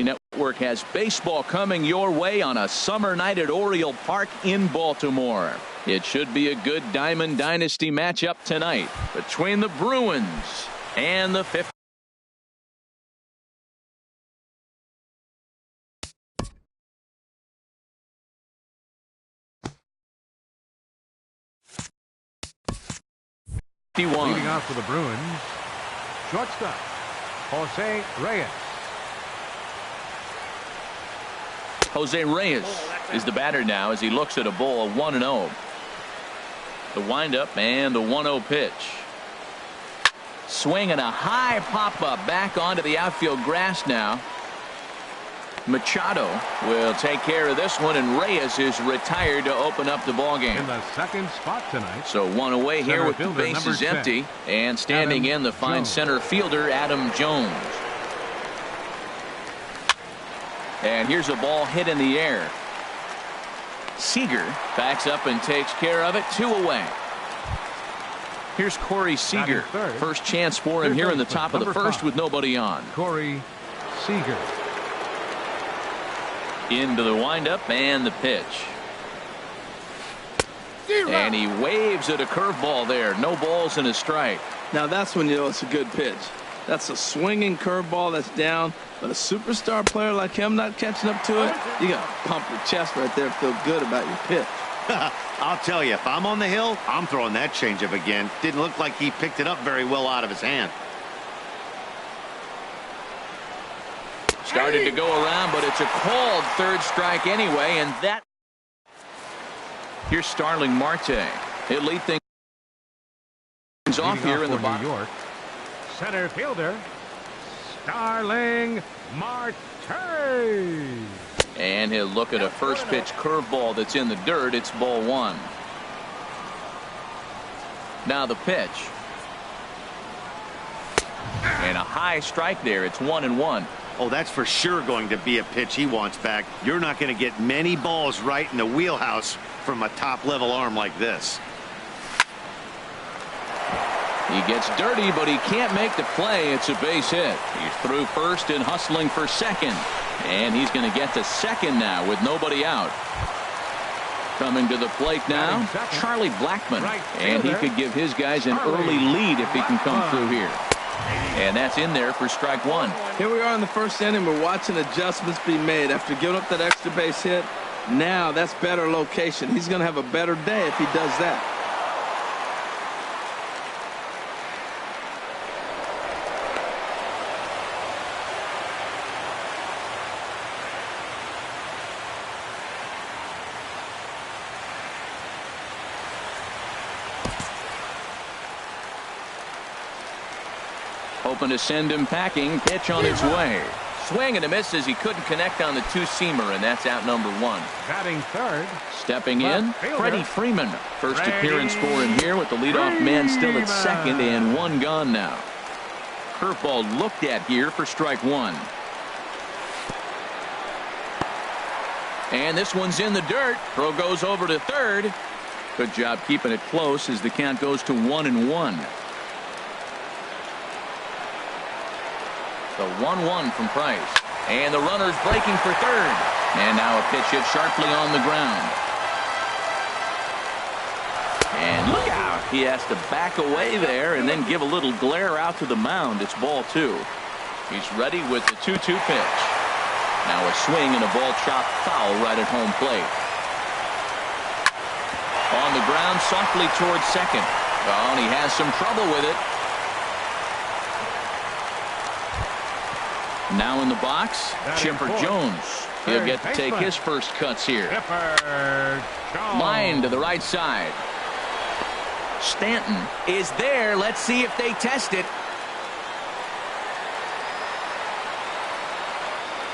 Network has baseball coming your way on a summer night at Oriole Park in Baltimore. It should be a good Diamond Dynasty matchup tonight between the Bruins and the 50. Leading off for the Bruins, shortstop, Jose Reyes. Jose Reyes is the batter now as he looks at a ball 1-0. The windup and the 1-0 pitch. Swing and a high pop-up back onto the outfield grass now. Machado will take care of this one, and Reyes is retired to open up the ballgame. In the second spot tonight. So one away here with the bases empty, and standing in the fine center fielder Adam Jones. And here's a ball hit in the air. Seager backs up and takes care of it. 2 away. Here's Corey Seager. First chance for him here in the top of the first with nobody on. Corey Seager. Into the windup and the pitch. And he waves at a curveball there. No balls and a strike. Now that's when you know it's a good pitch. That's a swinging curveball that's down. But a superstar player like him not catching up to it, you got to pump your chest right there and feel good about your pitch. I'll tell you, if I'm on the hill, I'm throwing that changeup again. Didn't look like he picked it up very well out of his hand. Started to go around, but it's a called third strike anyway, and that. Here's Starling Marte. He'll lead things off here in the bottom. New York. Center fielder, Starling Marte. And he'll look at a first pitch curveball that's in the dirt. It's ball 1. Now the pitch. And a high strike there. It's 1-1. Oh, that's for sure going to be a pitch he wants back. You're not going to get many balls right in the wheelhouse from a top-level arm like this. He gets dirty, but he can't make the play. It's a base hit. He's through first and hustling for second. And he's going to get to second now with nobody out. Coming to the plate now, Charlie Blackmon. And he could give his guys an early lead if he can come through here. And that's in there for strike 1. Here we are in the first inning. We're watching adjustments be made after giving up that extra base hit. Now that's better location. He's going to have a better day if he does that. Hoping to send him packing. Pitch on its way. Swing and a miss as he couldn't connect on the two-seamer, and that's out number 1. Batting third. Stepping in, Freddie Freeman. First appearance for him here with the leadoff man still at second and 1 gone now. Curveball looked at here for strike 1. And this one's in the dirt. Throw goes over to third. Good job keeping it close as the count goes to 1-1. The 1-1 from Price. And the runner's breaking for third. And now a pitch hit sharply on the ground. And look out. He has to back away there and then give a little glare out to the mound. It's ball 2. He's ready with the 2-2 pitch. Now a swing and a ball chopped foul right at home plate. On the ground softly towards second. Oh, and he has some trouble with it. Now in the box, Chipper Jones. He'll get to take his first cuts here. Line to the right side. Stanton is there. Let's see if they test it.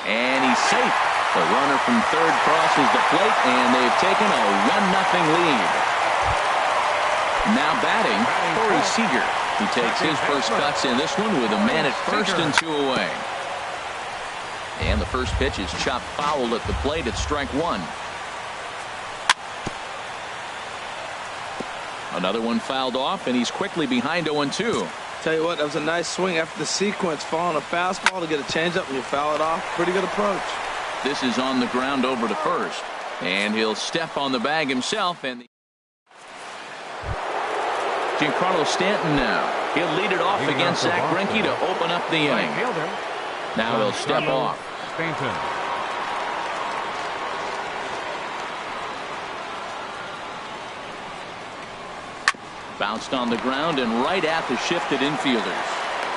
And he's safe. The runner from third crosses the plate, and they've taken a 1-0 lead. Now batting, Corey Seager. He takes his first cuts in this one with a man at first and 2 away. And the first pitch is chopped foul at the plate at strike 1. Another one fouled off, and he's quickly behind 0-2. Tell you what, that was a nice swing after the sequence. Following a fastball to get a changeup and you foul it off. Pretty good approach. This is on the ground over to first. And he'll step on the bag himself. And Giancarlo Stanton now. He'll lead it off against Zach Greinke to open up the inning. Now he'll step off. Stanton. Bounced on the ground and right at the shifted infielders.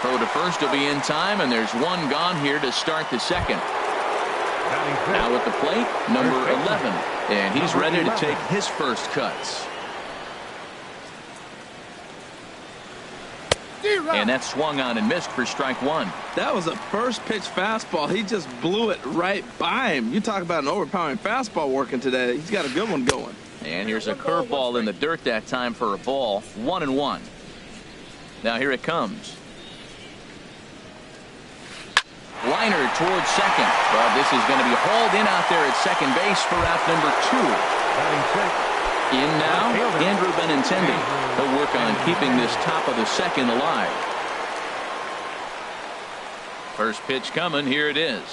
Throw to first will be in time, and there's one gone here to start the second. Now at the plate, number 11, and he's ready to take his first cuts. And that swung on and missed for strike one. That was a first pitch fastball. He just blew it right by him. You talk about an overpowering fastball working today. He's got a good one going. And here's a curveball in the dirt that time for a ball. 1-1. Now here it comes. Liner towards second. But this is going to be hauled in out there at second base for out number 2. In now, Andrew Benintendi. He'll work on keeping this top of the second alive. First pitch coming. Here it is.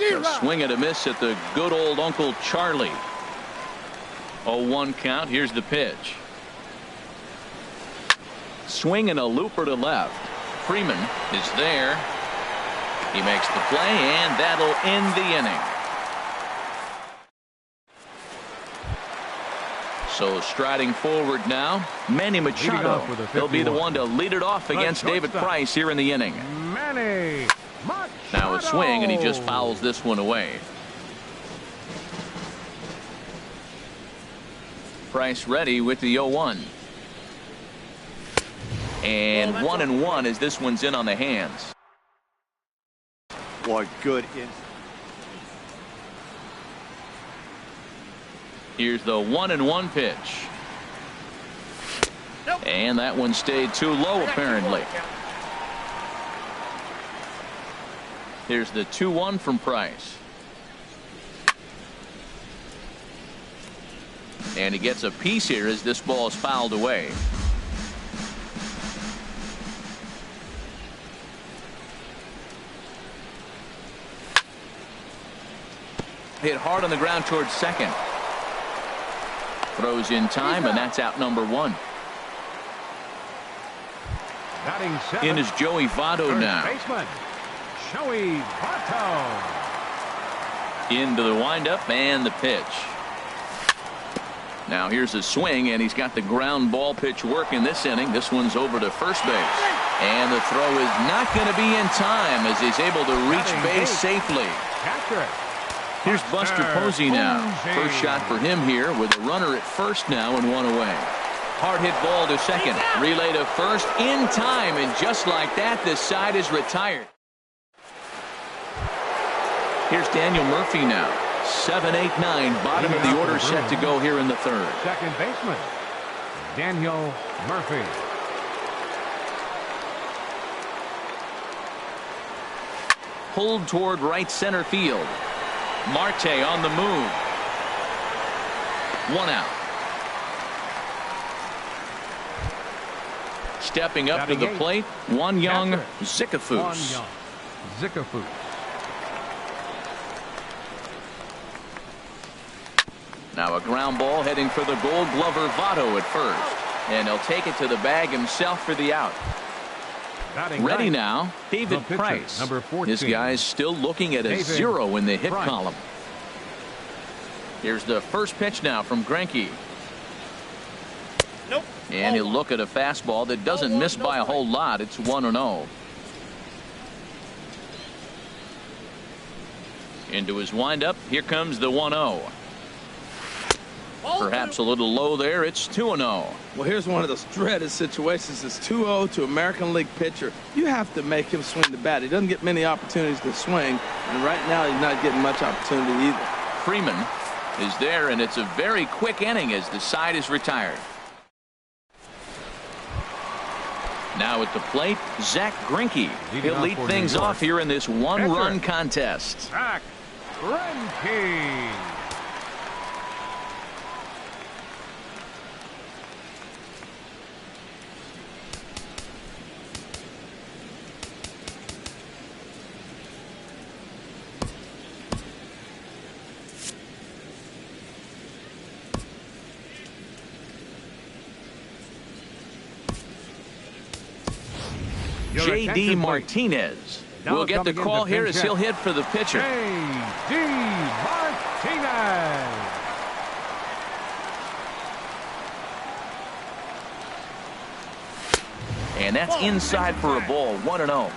A swing and a miss at the good old Uncle Charlie. 0-1 count. Here's the pitch. Swing and a looper to left. Freeman is there. He makes the play, and that'll end the inning. So striding forward now, Manny Machado. He'll be the one to lead it off against David Price here in the inning. Manny Machado. Now a swing, and he just fouls this one away. Price ready with the 0-1. And 1-1 as this one's in on the hands. What good. Here's the 1-1 pitch. And that one stayed too low apparently. Here's the 2-1 from Price. And he gets a piece here as this ball is fouled away. Hit hard on the ground towards second. Throws in time, and that's out number 1. In is Joey Votto now. Baseman, Joey Votto. Into the windup and the pitch. Now here's a swing, and he's got the ground ball pitch work in this inning. This one's over to first base. And the throw is not going to be in time as he's able to reach base safely. Here's Buster Posey now. First shot for him here with a runner at first now and one away. Hard hit ball to second. Relay to first in time, and just like that, this side is retired. Here's Daniel Murphy now. 7, 8, 9, bottom of the order set to go here in the third. Second baseman, Daniel Murphy. Pulled toward right center field. Marte on the move. 1 out. Stepping up to the plate, Wanyang Zicafus. Now a ground ball heading for the Gold Glover Votto at first. And he'll take it to the bag himself for the out. Ready now, David Price. Number 14. This guy's still looking at a 0 in the hit column. Here's the first pitch now from Greinke. Nope. And he'll look at a fastball that doesn't miss by a whole lot. It's 1-0. Into his windup. Here comes the 1-0. Perhaps a little low there. It's 2-0. Well, here's one of those dreaded situations. It's 2-0 to American League pitcher. You have to make him swing the bat. He doesn't get many opportunities to swing, and right now he's not getting much opportunity either. Freeman is there, and it's a very quick inning as the side is retired. Now at the plate, Zach Greinke. He'll lead things off here in this one-run contest. Zach Greinke. J.D. Martinez will get the call here as he'll hit for the pitcher. J.D. Martinez. And that's inside for a ball, 1-0.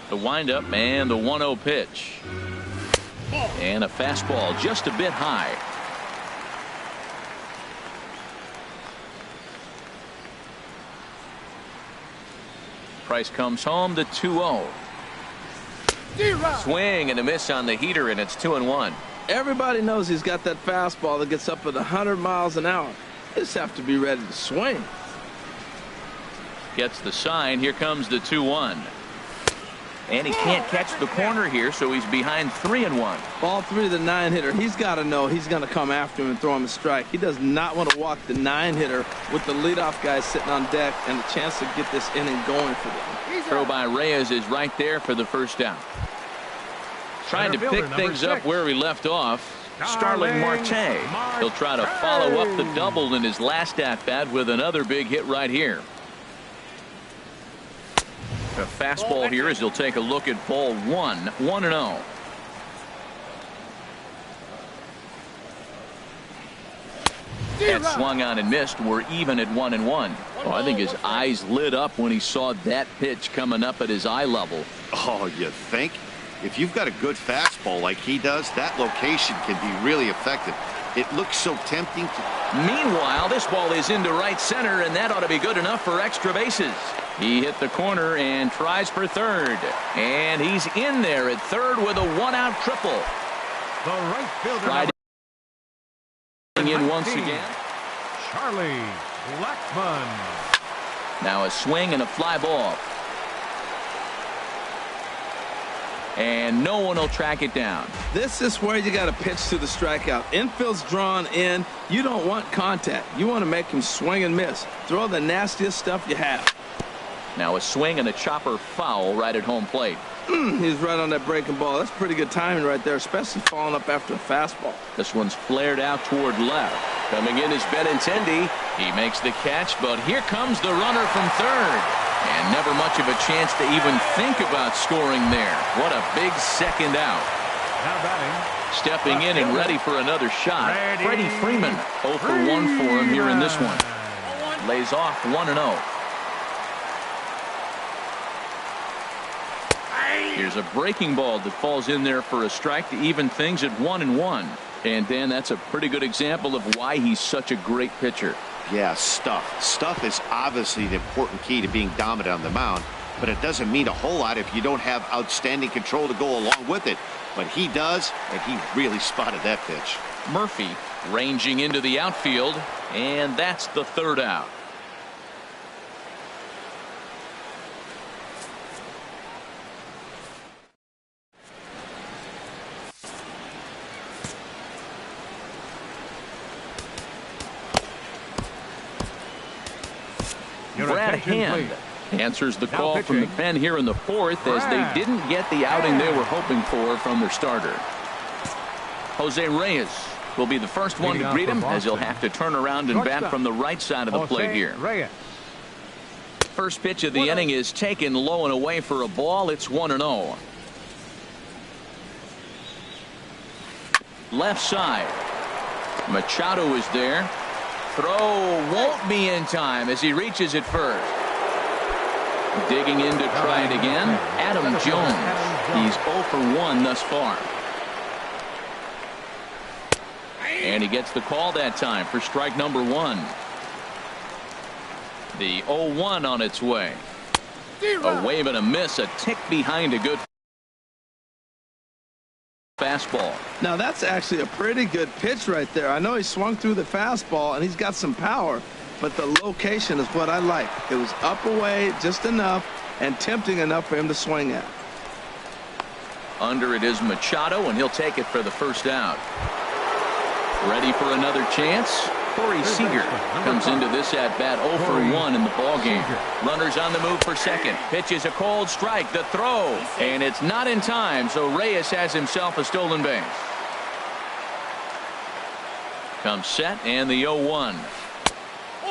The windup and the 1-0 pitch. And a fastball just a bit high. Price comes home to 2-0. Swing and a miss on the heater, and it's 2-1. Everybody knows he's got that fastball that gets up at 100 miles an hour. Just have to be ready to swing. Gets the sign. Here comes the 2-1. And he can't catch the corner here, so he's behind 3-1. Ball 3 to the 9-hitter. He's got to know he's going to come after him and throw him a strike. He does not want to walk the 9-hitter with the leadoff guy sitting on deck and a chance to get this inning going for them. Throw by Reyes is right there for the first down. Trying to pick things up where he left off. Starling Marte. He'll try to follow up the double in his last at-bat with another big hit right here. A fastball here as he'll take a look at ball 1, 1-0. That swung on and missed. We're even at 1-1. Oh, I think his eyes lit up when he saw that pitch coming up at his eye level. Oh, you think? If you've got a good fastball like he does, that location can be really effective. It looks so tempting to... Meanwhile, this ball is into right center, and that ought to be good enough for extra bases. He hit the corner and tries for third. And he's in there at third with a one-out triple. The right fielder. Riding in once again. Charlie Blackmon. Now a swing and a fly ball. And no one will track it down. This is where you got to pitch to the strikeout. Infield's drawn in. You don't want contact. You want to make him swing and miss. Throw the nastiest stuff you have. Now a swing and a chopper foul right at home plate. He's right on that breaking ball. That's pretty good timing right there, especially falling up after a fastball. This one's flared out toward left. Coming in is Benintendi. He makes the catch, but here comes the runner from third. And never much of a chance to even think about scoring there. What a big second out. Now batting. Stepping in and ready for another shot. Freddie Freeman 0 for 1 for him here in this one. Lays off 1-0. Here's a breaking ball that falls in there for a strike to even things at 1-1. And Dan, that's a pretty good example of why he's such a great pitcher. Yeah, stuff. Stuff is obviously the important key to being dominant on the mound, but it doesn't mean a whole lot if you don't have outstanding control to go along with it. But he does, and he really spotted that pitch. Murphy ranging into the outfield, and that's the third out. Brad Hand answers the call from the pen here in the fourth as they didn't get the outing they were hoping for from their starter. Jose Reyes will be the first one to greet him as he'll have to turn around and bat from the right side of the plate here. First pitch of the inning is taken low and away for a ball. It's 1-0. Left side. Machado is there. Throw won't be in time as he reaches it first. Digging in to try it again. Adam Jones. He's 0 for 1 thus far. And he gets the call that time for strike number 1. The 0-1 on its way. A wave and a miss, a tick behind a good fastball. Now that's actually a pretty good pitch right there. I know he swung through the fastball and he's got some power, but the location is what I like. It was up away just enough and tempting enough for him to swing at. Under it is Machado, and he'll take it for the first out. Ready for another chance. Corey Seager comes into this at bat 0 for 1 in the ballgame. Runners on the move for second. Pitch is a cold strike. The throw, and it's not in time, so Reyes has himself a stolen base. Comes set and the 0-1.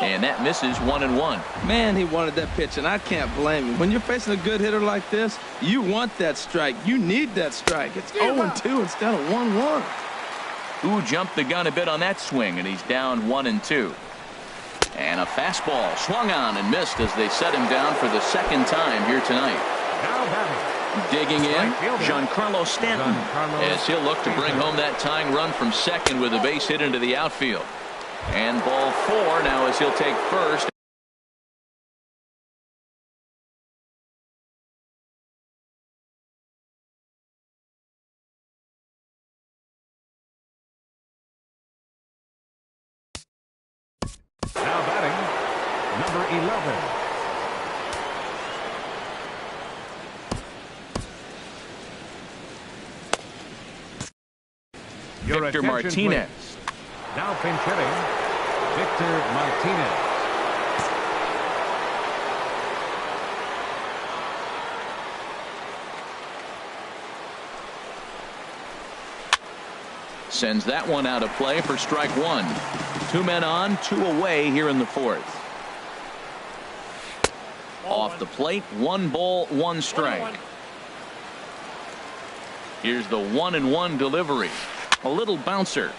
And that misses 1-1. Man, he wanted that pitch, and I can't blame him. When you're facing a good hitter like this, you want that strike. You need that strike. It's 0-2 instead of 1-1. Who jumped the gun a bit on that swing, and he's down 1-2. And a fastball swung on and missed as they set him down for the second time here tonight. Now batting. Digging in, Giancarlo Stanton, as he'll look to bring home that tying run from second with a base hit into the outfield. And ball 4 now as he'll take first. Now batting, number 11. Victor Martinez. Please. Now pinch hitting, Victor Martinez. Sends that one out of play for strike 1. 2 men on, 2 away here in the 4th. Off the plate, 1 ball, 1 strike. Here's the 1-1 delivery. A little bouncer.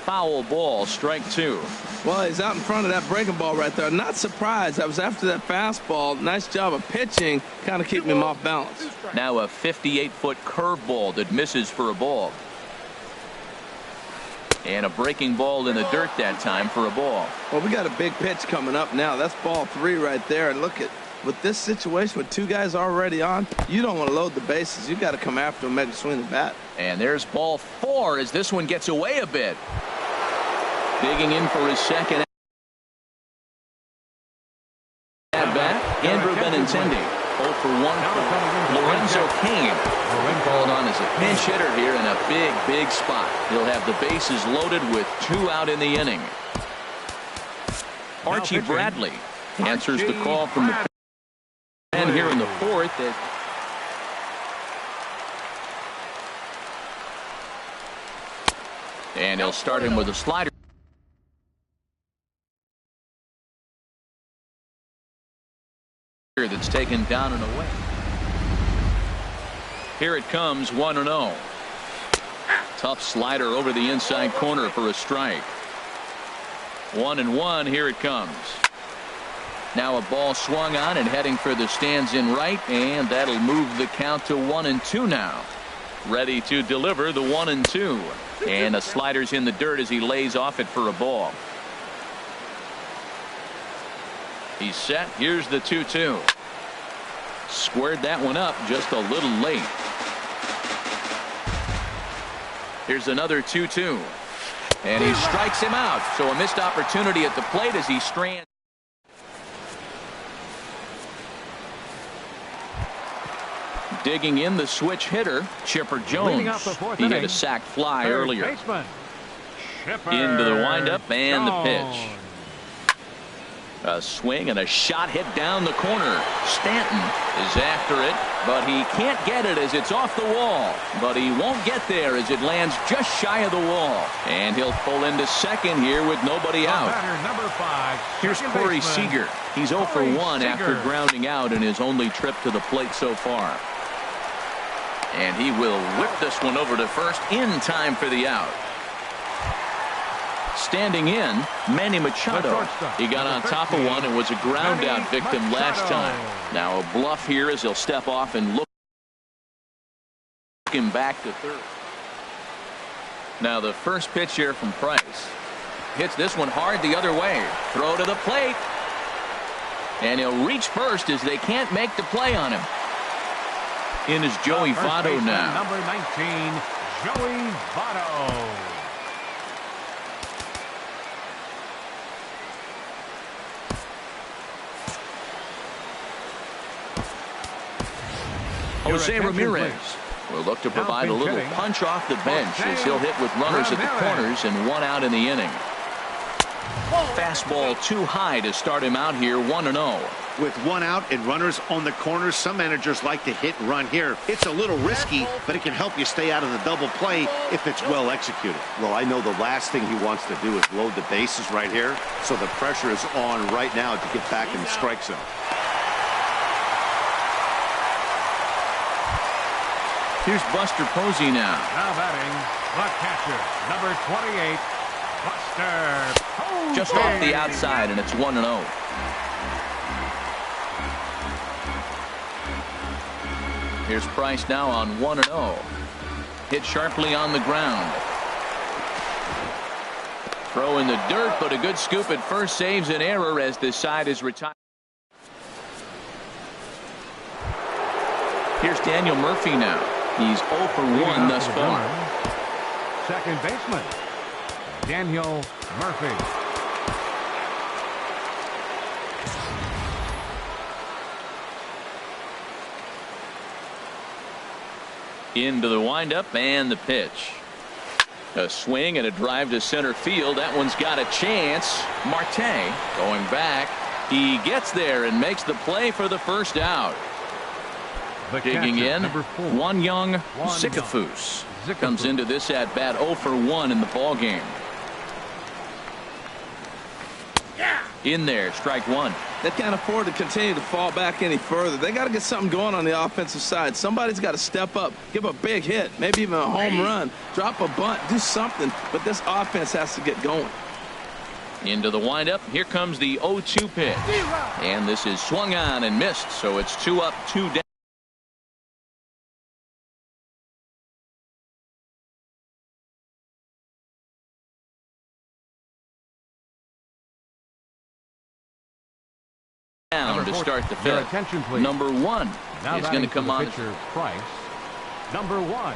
Foul ball, strike 2. Well, he's out in front of that breaking ball right there. Not surprised. I was after that fastball. Nice job of pitching, kind of keeping him off balance. Now a 58-foot curveball that misses for a ball. And a breaking ball in the dirt that time for a ball. Well, we got a big pitch coming up now. That's ball 3 right there. And look at, with this situation with 2 guys already on, you don't want to load the bases. You got to come after him, make him swing the bat. And there's ball 4 as this one gets away a bit. Digging in for his second at bat, Andrew Benintendi. 0 for 1 for Lorenzo Cain. Called on as a pinch hitter here in a big spot. He'll have the bases loaded with 2 out in the inning. Archie Bradley answers the call from the and here in the 4th. And he'll start him with a slider. That's taken down and away. Here it comes, 1-0. Tough slider over the inside corner for a strike. 1-1. Here it comes. Now a ball swung on and heading for the stands in right, and that'll move the count to 1-2 now. Ready to deliver the 1-2. And a slider's in the dirt as he lays off it for a ball. He's set. Here's the 2-2. Squared that one up just a little late. Here's another 2-2. And he strikes him out. So a missed opportunity at the plate as he strands. Digging in the switch hitter, Chipper Jones. He had a sac fly earlier. Into the windup and the pitch. A swing and a shot hit down the corner. Stanton is after it, but he can't get it as it's off the wall. But he won't get there as it lands just shy of the wall. And he'll pull into second here with nobody out. Number 5. Here's Corey Seager. He's 0 for 1 after grounding out in his only trip to the plate so far. And he will whip this one over to first in time for the out. Standing in, Manny Machado. He got on top of one and was a ground out victim last time. Now a bluff here as he'll step off and look him back to third. Now the first pitch here from Price. Hits this one hard the other way. Throw to the plate. And he'll reach first as they can't make the play on him. In is Joey Votto now. Number 19, Joey Votto. Jose Ramirez will look to provide a little punch off the bench as he'll hit with runners at the corners and 1 out in the inning. Fastball too high to start him out here 1-0. With one out and runners on the corners, some managers like to hit and run here. It's a little risky, but it can help you stay out of the double play if it's well executed. Well, I know the last thing he wants to do is load the bases right here, so the pressure is on right now to get back in the strike zone. Here's Buster Posey now. Now batting, the catcher, number 28, Buster Posey. Just off the outside, and it's 1-0. Here's Price now on 1-0. Hit sharply on the ground. Throw in the dirt, but a good scoop at first saves an error as this side is retired. Here's Daniel Murphy now. He's 0 for 1 thus far. Second baseman, Daniel Murphy. Into the windup and the pitch. A swing and a drive to center field. That one's got a chance. Marte going back. He gets there and makes the play for the first out. Digging in, One Young Zicafus comes into this at bat 0 for 1 in the ball game. In there, strike one. They can't afford to continue to fall back any further. They got to get something going on the offensive side. Somebody's got to step up, give a big hit, maybe even a home run, drop a bunt, do something. But this offense has to get going. Into the windup. Here comes the 0-2 pitch. And this is swung on and missed, so it's 2 up, 2 down. To start the fifth. Attention, please. Number 1 now is going to come on. Pitcher, Price. Number 1.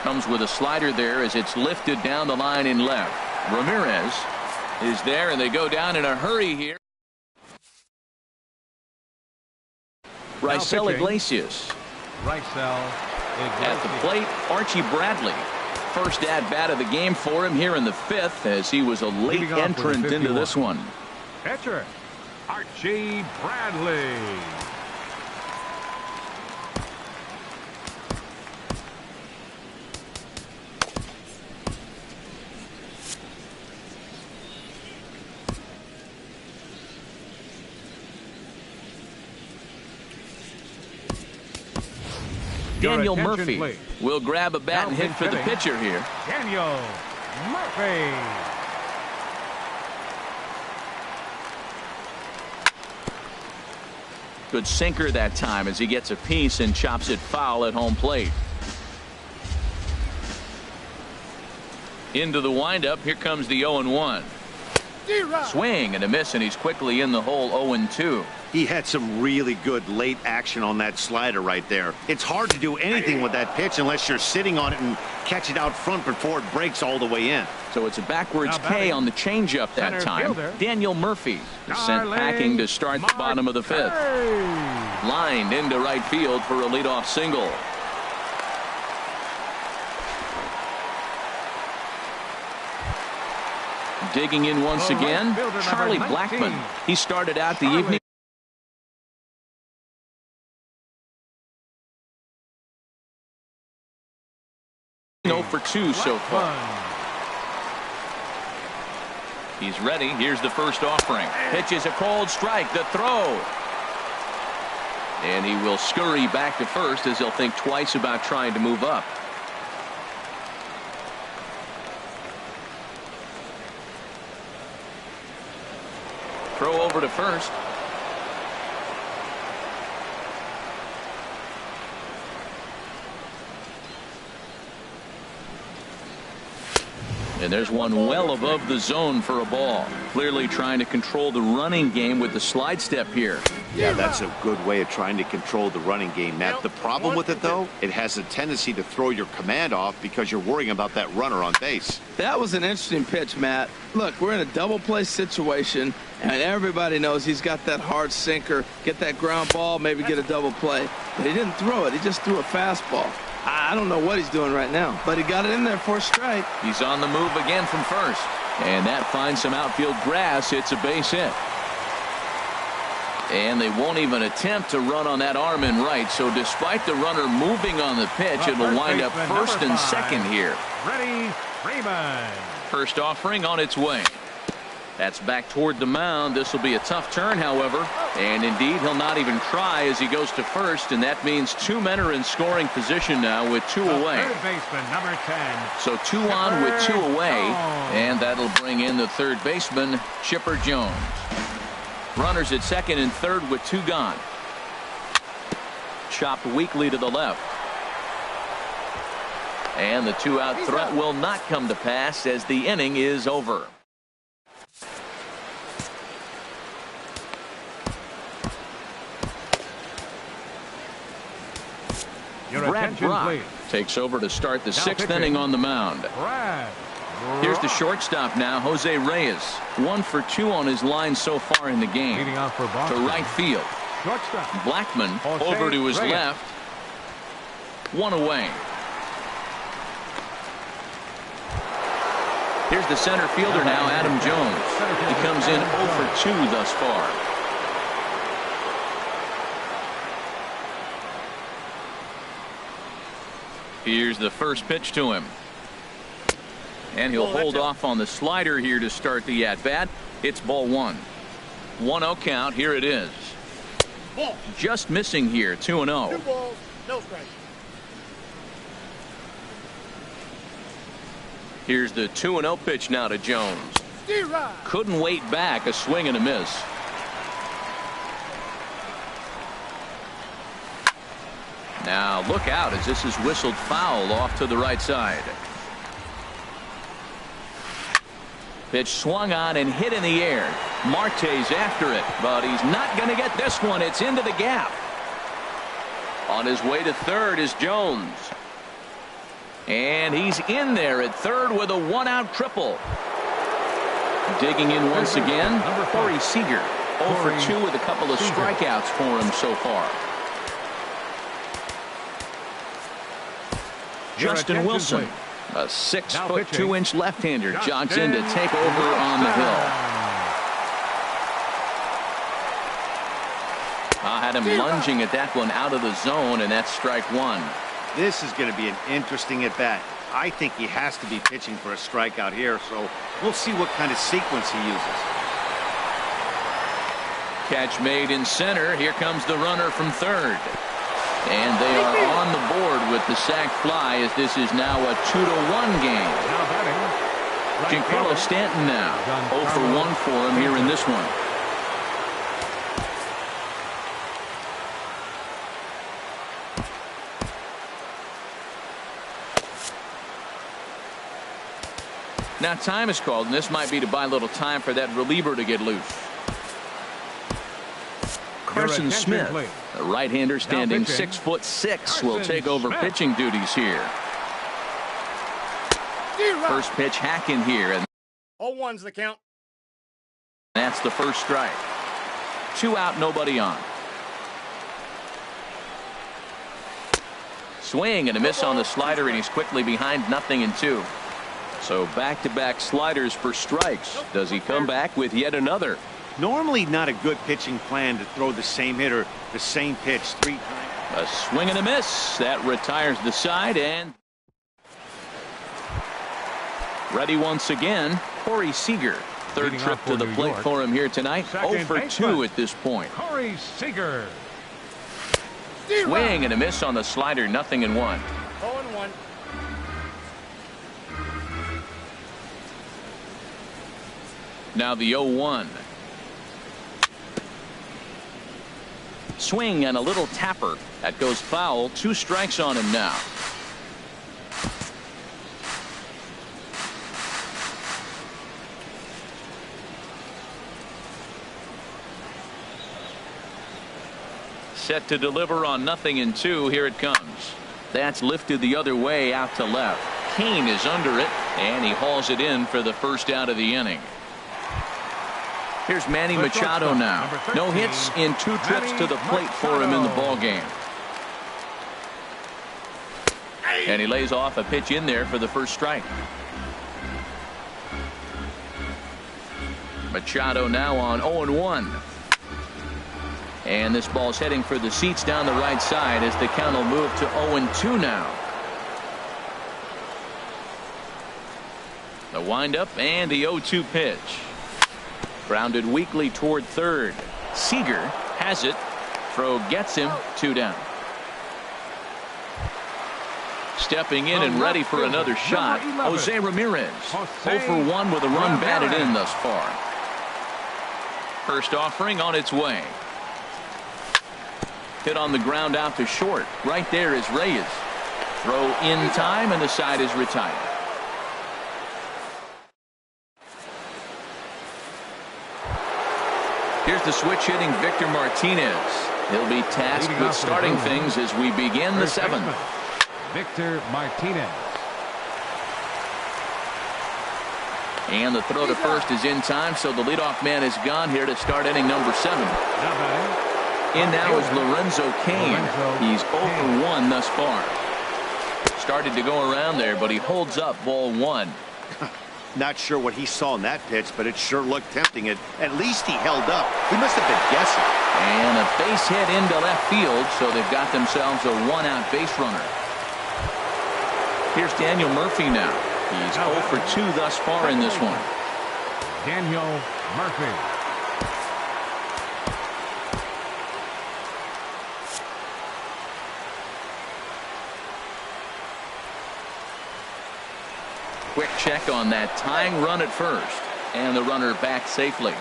Comes with a slider there as it's lifted down the line in left. Ramirez is there, and they go down in a hurry here. Raisel Iglesias. At the plate, Archie Bradley. First at-bat of the game for him here in the 5th as he was a late entrant into this one. Pitcher, Archie Bradley. Daniel Murphy will grab a bat and hit for the pitcher here. Daniel Murphy. Good sinker that time as he gets a piece and chops it foul at home plate. Into the windup. Here comes the 0-1. Swing and a miss, and he's quickly in the hole. 0-2. He had some really good late action on that slider right there. It's hard to do anything with that pitch unless you're sitting on it and catch it out front before it breaks all the way in. So it's a backwards K on the changeup that time. Daniel Murphy is sent packing to start the bottom of the 5th. Lined into right field for a leadoff single. Digging in once again, Charlie Blackmon. He started out the evening. 0 for 2 so far. He's ready. Here's the first offering. Pitch is a cold strike. The throw. And he will scurry back to first as he'll think twice about trying to move up. Throw over to first. And there's one well above the zone for a ball. Clearly trying to control the running game with the slide step here. Yeah, that's a good way of trying to control the running game, Matt. The problem with it, though, it has a tendency to throw your command off because you're worrying about that runner on base. That was an interesting pitch, Matt. Look, we're in a double play situation, and everybody knows he's got that hard sinker. Get that ground ball, maybe get a double play. But he didn't throw it. He just threw a fastball. I don't know what he's doing right now, but he got it in there for a strike. He's on the move again from first. And that finds some outfield grass. It's a base hit. And they won't even attempt to run on that arm in right. So despite the runner moving on the pitch, it will wind up first and second here. Freddie Freeman. First offering on its way. That's back toward the mound. This will be a tough turn, however. And indeed, he'll not even try as he goes to first. And that means two men are in scoring position now with two away. Third baseman, number 10. So 2 on with 2 away. And that'll bring in the third baseman, Chipper Jones. Runners at second and third with 2 gone. Chopped weakly to the left. And the 2-out threat will not come to pass as the inning is over. Brad Brock takes over to start the 6th inning on the mound. Here's the shortstop now, Jose Reyes. 1 for 2 on his line so far in the game. To right field. Blackman over to his left. 1 away. Here's the center fielder now, Adam Jones. He comes in 0 for 2 thus far. Here's the first pitch to him. And he'll hold off on the slider here to start the at-bat. It's ball 1. 1-0 count. Here it is. Just missing here. 2-0. 2 balls, no strikes. Here's the 2-0 pitch now to Jones. Couldn't wait back. A swing and a miss. Now look out as this is whistled foul off to the right side. Pitch swung on and hit in the air. Marte's after it, but he's not going to get this one. It's into the gap. On his way to third is Jones. And he's in there at third with a 1-out triple. Digging in once again, Corey Seager. 0 for 2 with a couple of strikeouts for him so far. Justin Wilson, a 6-foot 2-inch left-hander, jogs in to take over on the hill. Had him lunging at that one out of the zone, and that's strike 1. This is going to be an interesting at-bat. I think he has to be pitching for a strikeout here, so we'll see what kind of sequence he uses. Catch made in center. Here comes the runner from third. And they are on the board with the sac fly as this is now a 2-1 game. Giancarlo Stanton now 0 for 1 for him here in this one. Now time is called, and this might be to buy a little time for that reliever to get loose. Carson Smith, a right-hander standing 6'6", will take over pitching duties here. First pitch hack in here, and 0-1's the count. that's the first strike. 2 out, nobody on. Swing and a miss on the slider, and he's quickly behind 0-2. So back-to-back sliders for strikes. Does he come back with yet another? Normally not a good pitching plan to throw the same hitter the same pitch 3 times. A swing and a miss. That retires the side, and ready once again, Corey Seager. Third trip to the plate for him here tonight. 0 for 2 at this point. Corey Seager. Swing and a miss on the slider, 0-1. 0-1. Now the 0-1. Swing and a little tapper. That goes foul. 2 strikes on him now. Set to deliver on 0-2. Here it comes. That's lifted the other way out to left. Kane is under it, and he hauls it in for the first out of the inning. Here's Manny Machado now. No hits in 2 trips to the plate for him in the ball game. And he lays off a pitch in there for the first strike. Machado now on 0-1. And this ball's heading for the seats down the right side as the count will move to 0-2 now. The windup and the 0-2 pitch. Grounded weakly toward third. Seager has it. Throw gets him. 2 down. Stepping in and ready for another shot, Jose Ramirez. 0 for 1 with a run batted in thus far. First offering on its way. Hit on the ground out to short. Right there is Reyes. Throw in time and the side is retired. Here's the switch hitting Victor Martinez. He'll be tasked with starting things as we begin the 7th. Victor Martinez. And the throw to first is in time, so the leadoff man is gone here to start inning number 7. In now is Lorenzo Cain. He's 0 for 1 thus far. Started to go around there, but he holds up ball 1. Not sure what he saw in that pitch, but it sure looked tempting. At least he held up. He must have been guessing. And a base hit into left field, so they've got themselves a 1-out base runner. Here's Daniel Murphy now. He's 0 for 2 thus far in this one. Daniel Murphy. Quick check on that tying run at first. And the runner back safely.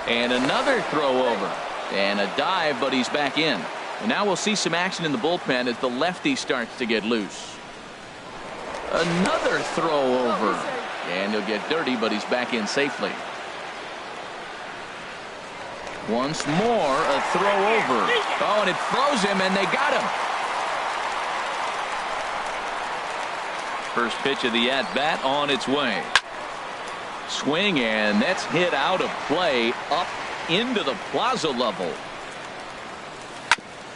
And another throw over. And a dive, but he's back in. And now we'll see some action in the bullpen as the lefty starts to get loose. Another throw over. And he'll get dirty, but he's back in safely. Once more, a throw over. Oh, and it froze him, and they got him. First pitch of the at-bat on its way. Swing, and that's hit out of play up into the plaza level.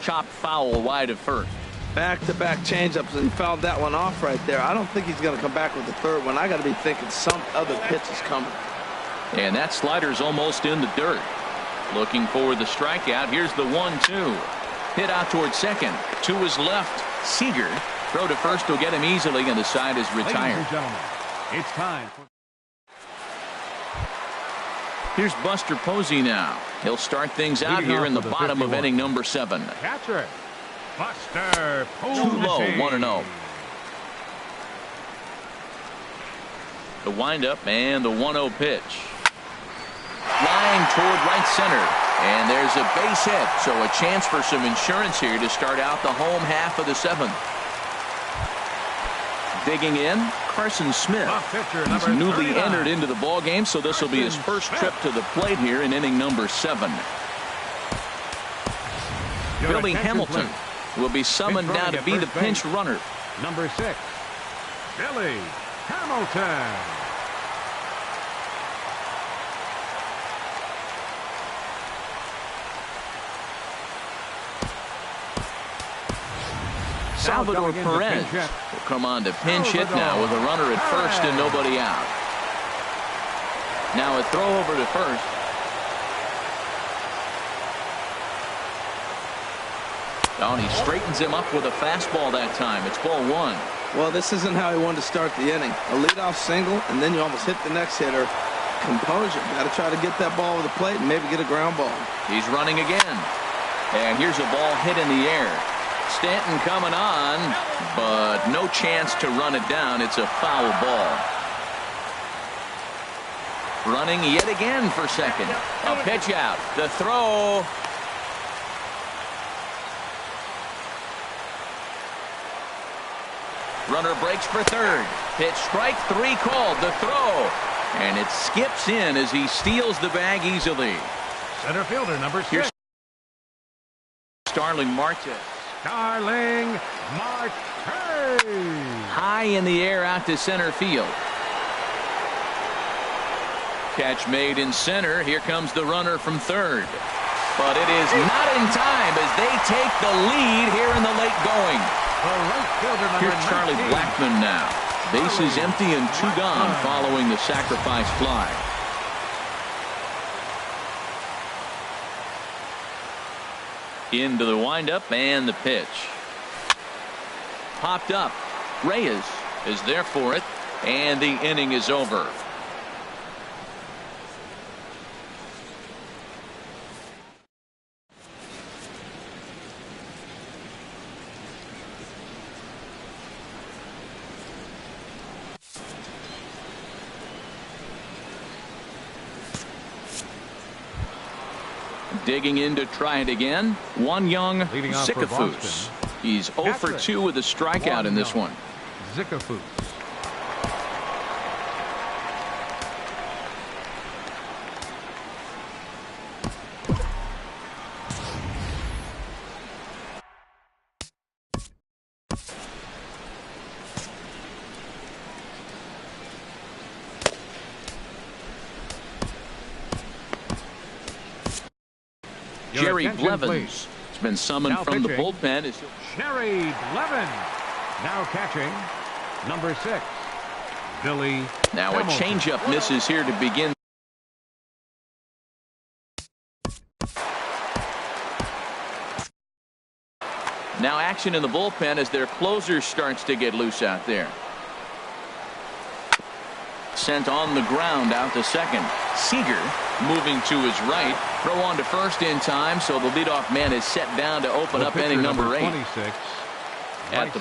Chopped foul wide of first. Back-to-back changeups, and he fouled that one off right there. I don't think he's going to come back with the third one. I got to be thinking some other pitch is coming. And that slider's almost in the dirt. Looking for the strikeout. Here's the 1-2. Hit out towards second. To his left. Seager. Throw to first will get him easily, and the side is retired. Ladies and gentlemen, it's time for... Here's Buster Posey now. He'll start things out here in the bottom of inning number 7. Catcher, Buster Posey. Too low, 1-0. The windup and the 1-0 pitch. Flying toward right center. And there's a base hit, so a chance for some insurance here to start out the home half of the 7th. Digging in, Carson Smith. He's newly entered into the ball game, so this will be his first trip to the plate here in inning number 7. Billy Hamilton will be summoned now to be the pinch runner. Number 6, Billy Hamilton. Salvador Perez will come on to pinch hit now with a runner at first and nobody out. Now a throw over to first. Oh, and he straightens him up with a fastball that time. It's ball 1. Well, this isn't how he wanted to start the inning. A leadoff single, and then you almost hit the next hitter. Composure. Got to try to get that ball over the plate and maybe get a ground ball. He's running again. And here's a ball hit in the air. Stanton coming on, but no chance to run it down. It's a foul ball. Running yet again for second. A pitch out. The throw. Runner breaks for third. Pitch strike 3 called. The throw. And it skips in as he steals the bag easily. Center fielder number 6. Here's Starling Marte. Starling Marte. High in the air out to center field. Catch made in center. Here comes the runner from third. But it is not in time as they take the lead here in the late going. Here's Charlie Blackmon now. Bases empty and 2 gone following the sacrifice fly. Into the windup and the pitch. Popped up. Reyes is there for it, and the inning is over. Digging in to try it again. One young Zickafoose. He's 0 for 2 with a strikeout in this one. Zickafoose. Jerry Blevins has been summoned Now from pitching. the bullpen. Jerry Blevins. Now catching, number 6, Billy Now a Hamilton. changeup misses here to begin. Now action in the bullpen as their closer starts to get loose out there. Sent on the ground out to second. Seager moving to his right. Throw on to first in time, so the leadoff man is set down to open The up pitcher, inning number 8. 26, At the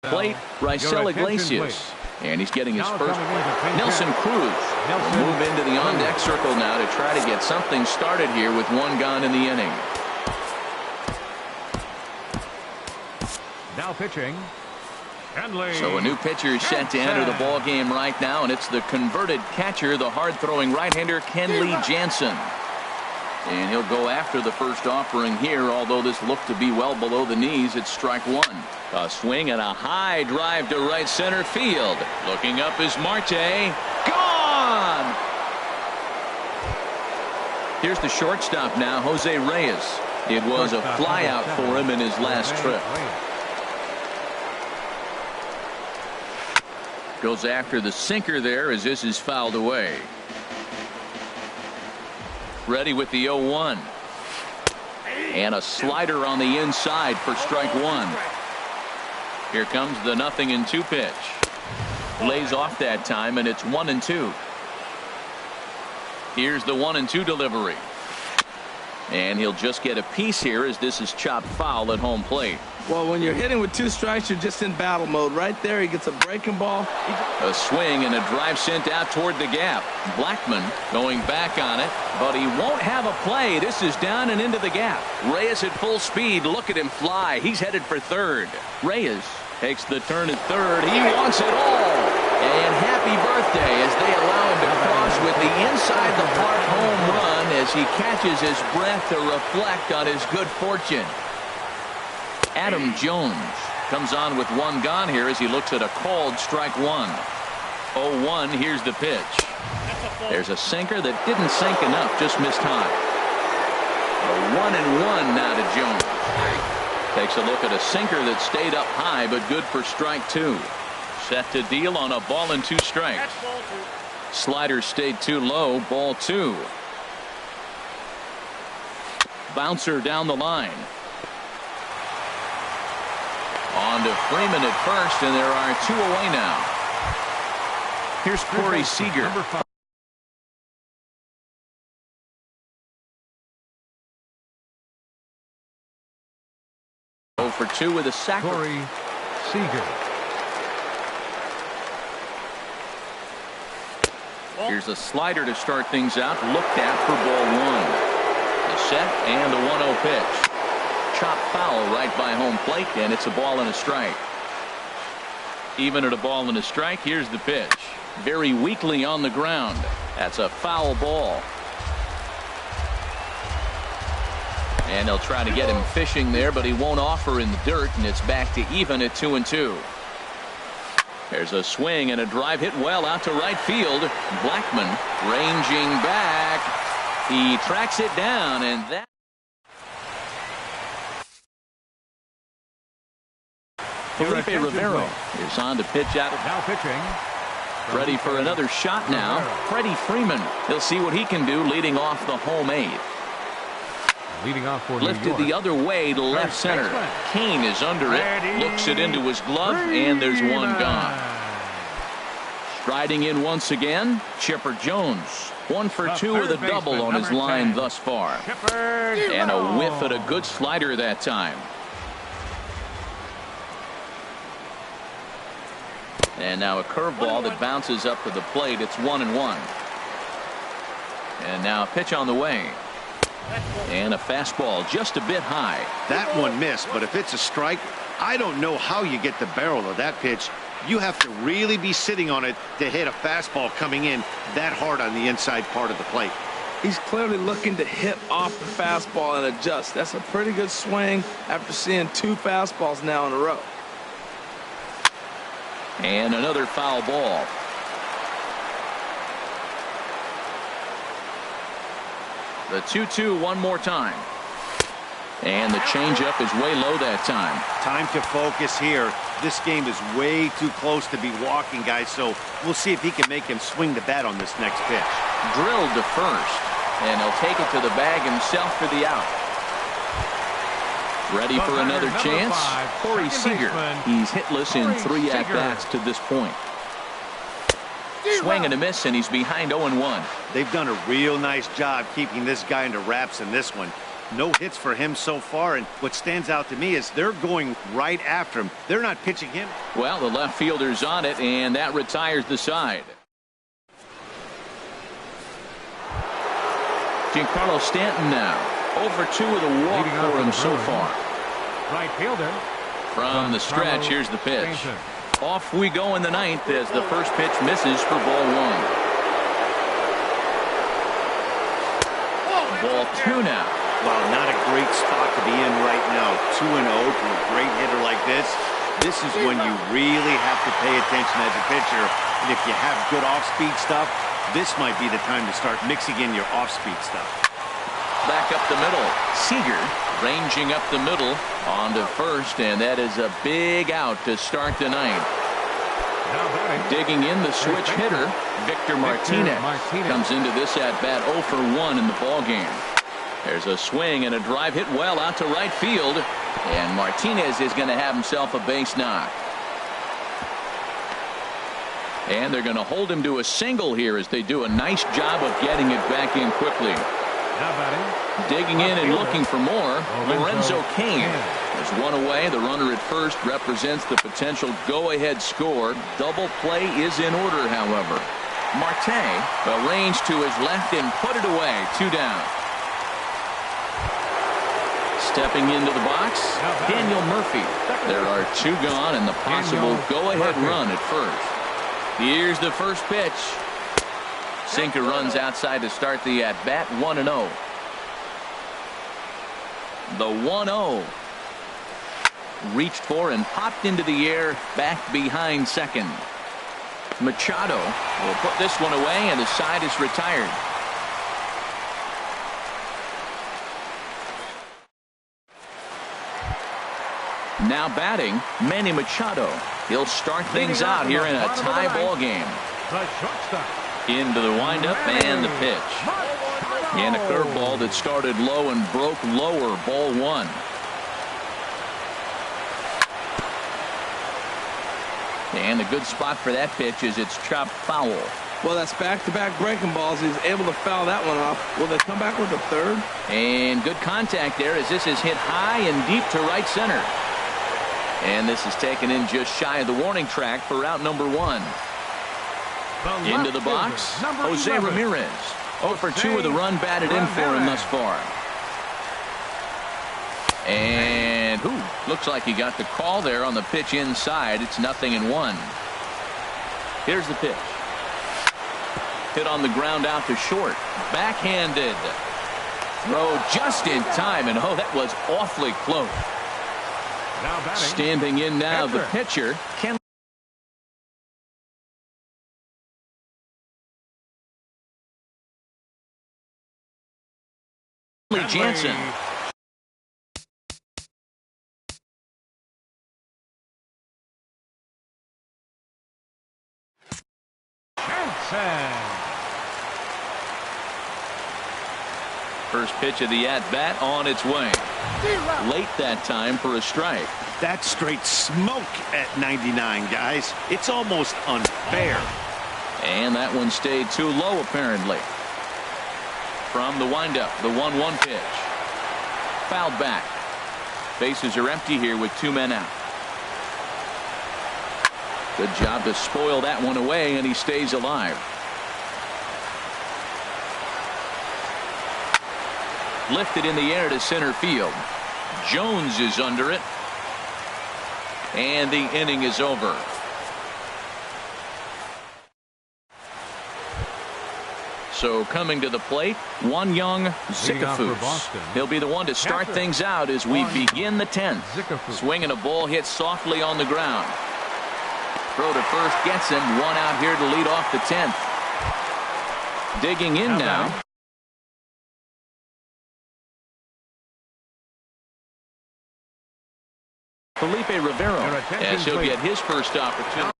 plate, Raisel Iglesias. And he's getting his Now first. coming in to pinch Nelson hit. Cruz Nelson will move into the on-deck circle now to try to get something started here with 1 gone in the inning. now pitching, Henley. So a new pitcher is set to enter the ball game right now, and it's the converted catcher, the hard-throwing right-hander Kenley Jansen. And he'll go after the first offering here, although this looked to be well below the knees. It's strike 1. A swing and a high drive to right center field. Looking up is Marte. Gone! Here's the shortstop now, Jose Reyes. It was a flyout for him in his last trip. Goes after the sinker there as this is fouled away. Ready with the 0-1. And a slider on the inside for strike 1. Here comes the 0-2 pitch. Lays off that time, and it's 1-2. Here's the 1-2 delivery. And he'll just get a piece here as this is chopped foul at home plate. Well, when you're hitting with 2 strikes, you're just in battle mode. Right there, he gets a breaking ball. A swing and a drive sent out toward the gap. Blackmon going back on it, but he won't have a play. This is down and into the gap. Reyes at full speed. Look at him fly. He's headed for third. Reyes takes the turn at third. He wants it all. And happy birthday as they allow him to cross with the inside the park home run as he catches his breath to reflect on his good fortune. Adam Jones comes on with 1 gone here as he looks at a called strike 1. 0-1. Here's the pitch. There's a sinker that didn't sink enough, just missed high. A 1-1 now to Jones. Takes a look at a sinker that stayed up high, but good for strike 2. Set to deal on a ball and 2 strikes. Slider stayed too low. Ball 2. Bouncer down the line. On to Freeman at first, and there are 2 away now. Here's Corey Seager. Number 5. For 2 with a sack. Corey Seager. Here's a slider to start things out. Looked at for ball 1. The set and the 1-0 pitch. Chop foul right by home plate, and it's a ball and a strike. Even at a ball and a strike, here's the pitch. Very weakly on the ground. That's a foul ball. And they'll try to get him fishing there, but he won't offer in the dirt, and it's back to even at 2-2. There's a swing and a drive hit well out to right field. Blackman ranging back. He tracks it down, and that. Felipe Rivero is on to pitch out. Now pitching. Ready for another shot now. Freddie Freeman. He'll see what he can do leading off the home 8th. Leading off for Lifted the other way to left center. Kane is under it. Looks it into his glove, and there's one gone. Striding in once again, Chipper Jones. 1 for 2 with a double on his line thus far. And a whiff at a good slider that time. And now a curveball that bounces up to the plate. It's 1-1. And now a pitch on the way. And a fastball just a bit high. That one missed, but if it's a strike, I don't know how you get the barrel of that pitch. You have to really be sitting on it to hit a fastball coming in that hard on the inside part of the plate. He's clearly looking to hit off the fastball and adjust. That's a pretty good swing after seeing 2 fastballs now in a row. And another foul ball. The 2-2 one more time. And the changeup is way low that time. Time to focus here. This game is way too close to be walking, guys, so we'll see if he can make him swing the bat on this next pitch. Drilled to first, and he'll take it to the bag himself for the out. Ready for another chance? Corey Seager. He's hitless in 3 at-bats to this point. Swing and a miss, and he's behind 0-1. They've done a real nice job keeping this guy into wraps in this one. No hits for him so far, and what stands out to me is they're going right after him. They're not pitching him. Well, the left fielder's on it, and that retires the side. Giancarlo Stanton now. 0 for 2 with a walk for him so far. Right fielder. From the stretch, here's the pitch. Off we go in the 9th as the first pitch misses for ball 1. Ball 2 now. Wow, not a great spot to be in right now. 2-0 to a great hitter like this. This is when you really have to pay attention as a pitcher. And if you have good off-speed stuff, this might be the time to start mixing in your off-speed stuff. Back up the middle. Seager ranging up the middle on to first, and that is a big out to start the 9th. Digging in the switch hitter, Victor Martinez comes into this at-bat 0 for 1 in the ballgame. There's a swing and a drive hit well out to right field, and Martinez is going to have himself a base knock. And they're going to hold him to a single here as they do a nice job of getting it back in quickly. Digging in and looking for more, Lorenzo Cain. There's one away. The runner at first represents the potential go-ahead score. Double play is in order, however. Marte arranged to his left and put it away. 2 down. Stepping into the box, Daniel Murphy. There are 2 gone and the possible go-ahead run at first. Here's the first pitch. Sinker runs outside to start the at-bat. 1-0. The 1-0. Reached for and popped into the air back behind second. Machado will put this one away, and the side is retired. Now batting, Manny Machado. He'll start things out here in a tie ball game. Into the windup and the pitch. And a curveball that started low and broke lower. Ball 1. And a good spot for that pitch is it's chopped foul. Well, that's back-to-back breaking balls. He's able to foul that one off. Will they come back with a third? And good contact there as this is hit high and deep to right center. And this is taken in just shy of the warning track for out number 1. Into the box, Jose Ramirez. 0 for 2 with a run batted in for him thus far. And looks like he got the call there on the pitch inside. It's 0-1. Here's the pitch. Hit on the ground out to short. Backhanded. throw just in time, and oh, that was awfully close. Now batting. Standing in now, the pitcher, Ken. Jansen. First pitch of the at-bat on its way. Late that time for a strike. That's straight smoke at 99, guys. It's almost unfair. And that one stayed too low, apparently. From the windup, the 1-1 pitch. Fouled back. Bases are empty here with 2 men out. Good job to spoil that one away, and he stays alive. Lifted in the air to center field. Jones is under it. And the inning is over. So coming to the plate, Won-Young Zickafoose. He'll be the one to start things out as we begin the 10th. Swinging a ball hit softly on the ground. Throw to first gets him. 1 out here to lead off the 10th. Digging in now. Felipe Rivero, as he'll get his first opportunity.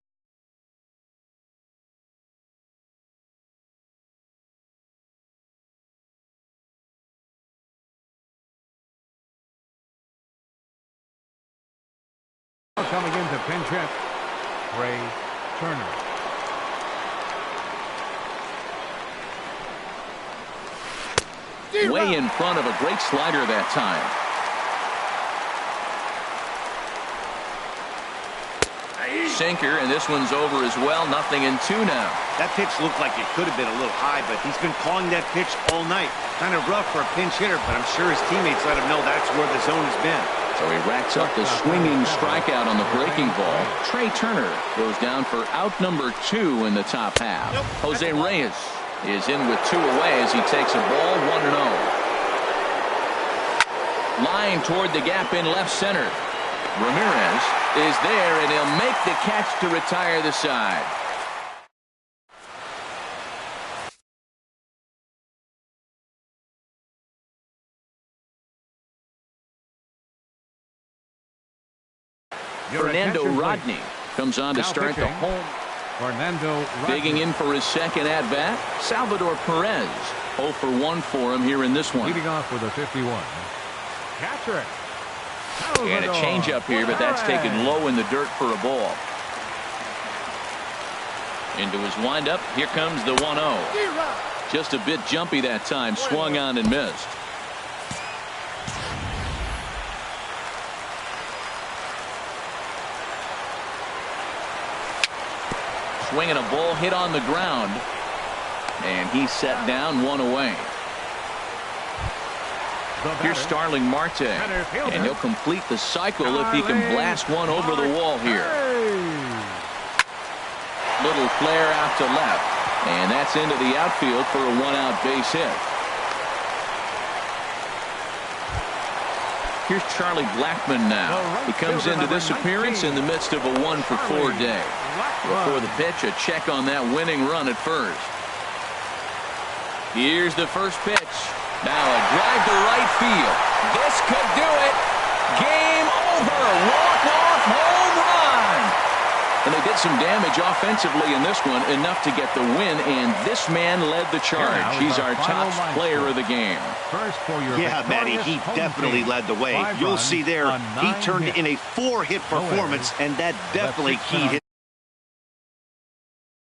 Coming into pinch hit, Ray Turner. Way in front of a great slider that time. Sinker, and this one's over as well. 0-2 now. That pitch looked like it could have been a little high, but he's been calling that pitch all night. Kind of rough for a pinch hitter, but I'm sure his teammates let him know that's where the zone has been. So he racks up the swinging strikeout on the breaking ball. Trey Turner goes down for out number 2 in the top half. Jose Reyes is in with 2 away as he takes a ball 1-0. Line toward the gap in left center. Ramirez is there, and he'll make the catch to retire the side. Fernando Rodney comes on to start the home. Fernando Rodney. Digging in for his second at-bat, Salvador Perez. 0 for 1 for him here in this one. Leading off with a 51. Catcher. And a changeup here, but that's taken low in the dirt for a ball. Into his windup. Here comes the 1-0. Just a bit jumpy that time. Swung on and missed. Swinging a ball hit on the ground. And he's set down 1 away. Here's Starling Marte, and he'll complete the cycle if he can blast one over the wall here. Little flare out to left, and that's into the outfield for a 1-out base hit. Here's Charlie Blackmon now. He comes into this appearance in the midst of a 1-for-4 day. Before the pitch, a check on that winning run at first. Here's the first pitch. Now a drive to right field. This could do it. Game over. Walk-off home run. And they did some damage offensively in this one, enough to get the win, and this man led the charge. He's our top player of the game. Yeah, Matty, he definitely led the way. You'll see there, he turned in a 4-hit performance, and that definitely keyed his